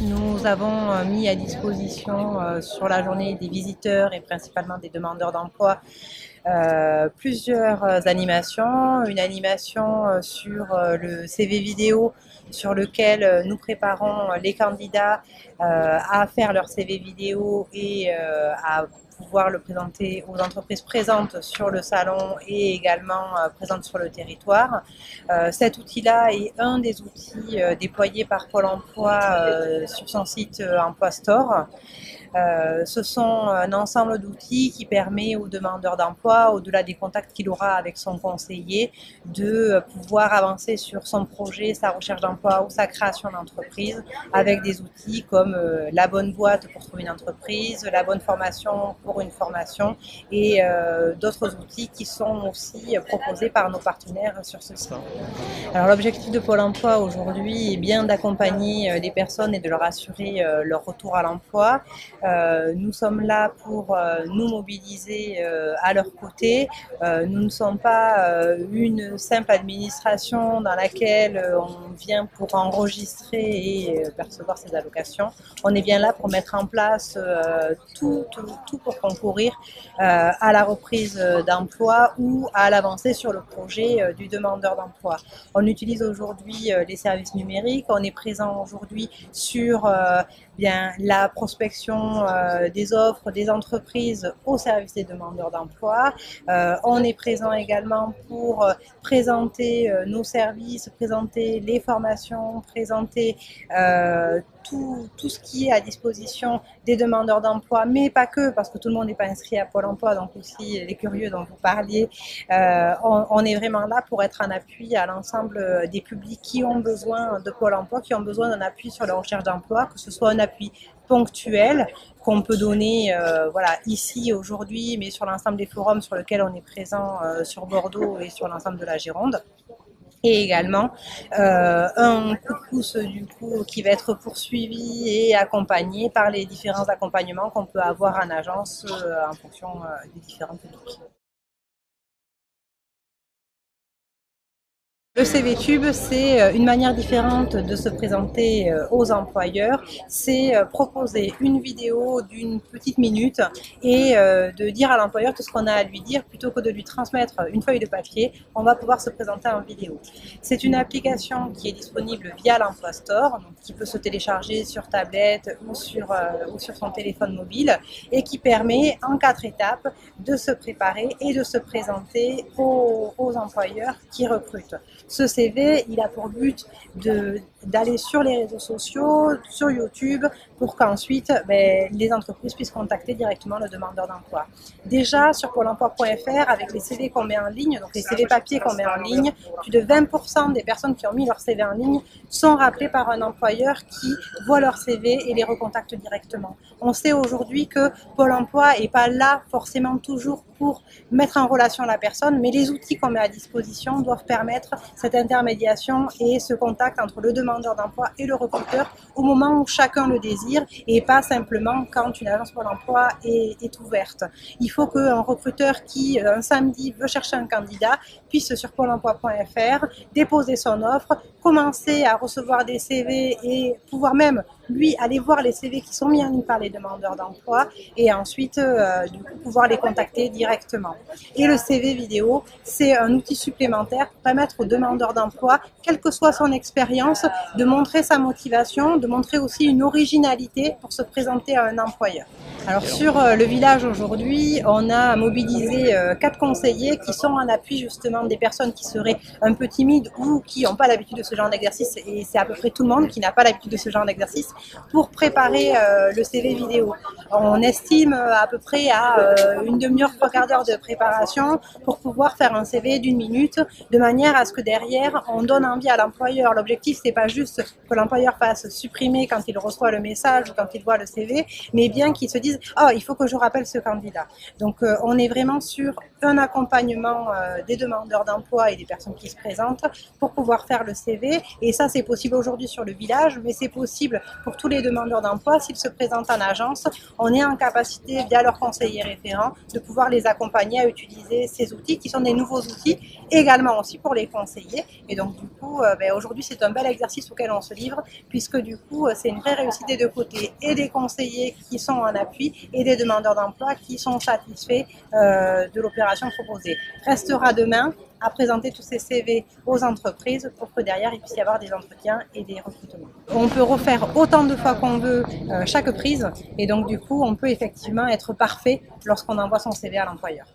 Nous avons mis à disposition sur la journée des visiteurs et principalement des demandeurs d'emploi plusieurs animations. Une animation sur le CV vidéo sur lequel nous préparons les candidats à faire leur CV vidéo et à pouvoir le présenter aux entreprises présentes sur le salon et également présentes sur le territoire. Cet outil-là est un des outils déployés par Pôle emploi sur son site Emploi Store. Ce sont un ensemble d'outils qui permet aux demandeurs d'emploi, au-delà des contacts qu'il aura avec son conseiller, de pouvoir avancer sur son projet, sa recherche d'emploi ou sa création d'entreprise avec des outils comme la bonne boîte pour trouver une entreprise, la bonne formation pour une formation et d'autres outils qui sont aussi proposés par nos partenaires sur ce site. Alors l'objectif de Pôle emploi aujourd'hui est bien d'accompagner les personnes et de leur assurer leur retour à l'emploi. Nous sommes là pour nous mobiliser à leur côté. Nous ne sommes pas une simple administration dans laquelle on vient pour enregistrer et percevoir ses allocations. On est bien là pour mettre en place tout pour concourir à la reprise d'emploi ou à l'avancée sur le projet du demandeur d'emploi. On utilise aujourd'hui les services numériques, on est présent aujourd'hui sur la prospection des offres des entreprises au service des demandeurs d'emploi. On est présent également pour présenter nos services, présenter les formations, présenter tout ce qui est à disposition des demandeurs d'emploi, mais pas que, parce que tout le monde n'est pas inscrit à Pôle emploi, donc aussi les curieux dont vous parliez. On est vraiment là pour être un appui à l'ensemble des publics qui ont besoin de Pôle emploi, qui ont besoin d'un appui sur la recherche d'emploi, que ce soit un appui ponctuel qu'on peut donner ici aujourd'hui, mais sur l'ensemble des forums sur lesquels on est présent sur Bordeaux et sur l'ensemble de la Gironde. Et également un coup de pouce du coup qui va être poursuivi et accompagné par les différents accompagnements qu'on peut avoir en agence en fonction des différents publics. Le CV Tube, c'est une manière différente de se présenter aux employeurs. C'est proposer une vidéo d'une petite minute et de dire à l'employeur tout ce qu'on a à lui dire plutôt que de lui transmettre une feuille de papier. On va pouvoir se présenter en vidéo. C'est une application qui est disponible via l'Emploi Store, donc qui peut se télécharger sur tablette ou sur son téléphone mobile et qui permet en 4 étapes de se préparer et de se présenter aux employeurs qui recrutent. Ce CV, il a pour but d'aller sur les réseaux sociaux, sur YouTube, pour qu'ensuite les entreprises puissent contacter directement le demandeur d'emploi. Déjà, sur Pôle emploi.fr, avec les CV qu'on met en ligne, donc les CV papier qu'on met en ligne, plus de 20% des personnes qui ont mis leur CV en ligne sont rappelées par un employeur qui voit leur CV et les recontacte directement. On sait aujourd'hui que Pôle emploi n'est pas là forcément toujours pour mettre en relation la personne, mais les outils qu'on met à disposition doivent permettre cette intermédiation et ce contact entre le demandeur d'emploi et le recruteur au moment où chacun le désire et pas simplement quand une agence Pôle emploi est ouverte. Il faut qu'un recruteur qui, un samedi, veut chercher un candidat puisse sur pôle emploi.fr déposer son offre, commencer à recevoir des CV et pouvoir même lui aller voir les CV qui sont mis en ligne par les demandeurs d'emploi et ensuite pouvoir les contacter directement. Et le CV vidéo, c'est un outil supplémentaire pour permettre aux demandeurs d'emploi, quelle que soit son expérience, de montrer sa motivation, de montrer aussi une originalité pour se présenter à un employeur. Alors sur le village aujourd'hui, on a mobilisé 4 conseillers qui sont en appui justement des personnes qui seraient un peu timides ou qui n'ont pas l'habitude de ce genre d'exercice, et c'est à peu près tout le monde qui n'a pas l'habitude de ce genre d'exercice, pour préparer le CV vidéo. On estime à peu près à une demi-heure, 3/4 d'heure de préparation pour pouvoir faire un CV d'une minute, de manière à ce que derrière on donne envie à l'employeur. L'objectif, c'est pas juste que l'employeur fasse supprimer quand il reçoit le message ou quand il voit le CV, mais bien qu'il se dise « Oh, il faut que je rappelle ce candidat ». Donc on est vraiment sur un accompagnement des demandeurs d'emploi et des personnes qui se présentent pour pouvoir faire le CV. Et ça, c'est possible aujourd'hui sur le village, mais c'est possible pour pour tous les demandeurs d'emploi, s'ils se présentent en agence, on est en capacité, via leurs conseillers référents, de pouvoir les accompagner à utiliser ces outils qui sont des nouveaux outils, également aussi pour les conseillers. Et donc du coup, aujourd'hui c'est un bel exercice auquel on se livre, puisque du coup c'est une vraie réussite des deux côtés, et des conseillers qui sont en appui et des demandeurs d'emploi qui sont satisfaits de l'opération proposée. Restera demain à présenter tous ces CV aux entreprises pour que derrière il puisse y avoir des entretiens et des recrutements. On peut refaire autant de fois qu'on veut chaque prise, et donc du coup on peut effectivement être parfait lorsqu'on envoie son CV à l'employeur.